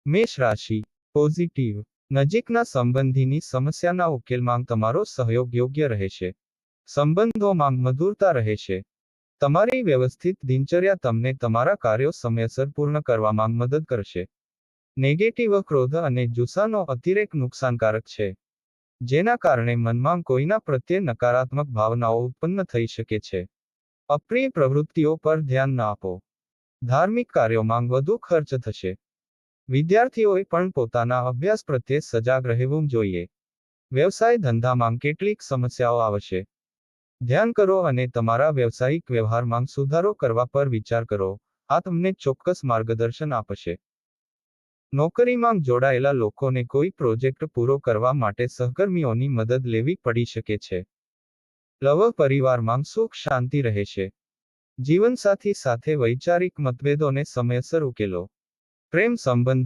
મેષ રાશિ પોઝિટિવ નજીકના સંબંધીની સમસ્યાના ઉકેલમાં તમારો સહયોગ યોગ્ય રહેશે. સંબંધોમાં મધુરતા રહેશે. તમારી વ્યવસ્થિત દિનચર્યા તમને તમારા કાર્યો સમયસર પૂર્ણ કરવામાં મદદ કરશે. નેગેટિવ ક્રોધ અને જુસ્સાનો અતિરેક નુકસાનકારક છે, જેના કારણે મનમાં કોઈના પ્રત્યે નકારાત્મક ભાવનાઓ ઉત્પન્ન થઈ શકે છે. અપ્રિય પ્રવૃત્તિઓ પર ધ્યાન ન આપો. ધાર્મિક કાર્યોમાં વધુ ખર્ચ થશે. વિદ્યાર્થીઓએ પણ પોતાના અભ્યાસ પ્રત્યે સજાગ રહેવું જોઈએ. વ્યવસાય ધંધામાં કેટલીક સમસ્યાઓ આવશે. ધ્યાન કરો અને તમારા વ્યવસાયિક વ્યવહારમાં સુધારો કરવા પર વિચાર કરો. આ તમને ચોક્કસ માર્ગદર્શન આપશે. નોકરીમાં જોડાયેલા લોકોને કોઈ પ્રોજેક્ટ પૂરો કરવા માટે સહકર્મીઓની મદદ લેવી પડી શકે છે. લવ પરિવારમાં સુખ શાંતિ રહેશે. જીવનસાથી સાથે વૈચારિક મતભેદોને સમયસર ઉકેલો. પ્રેમ સંબંધો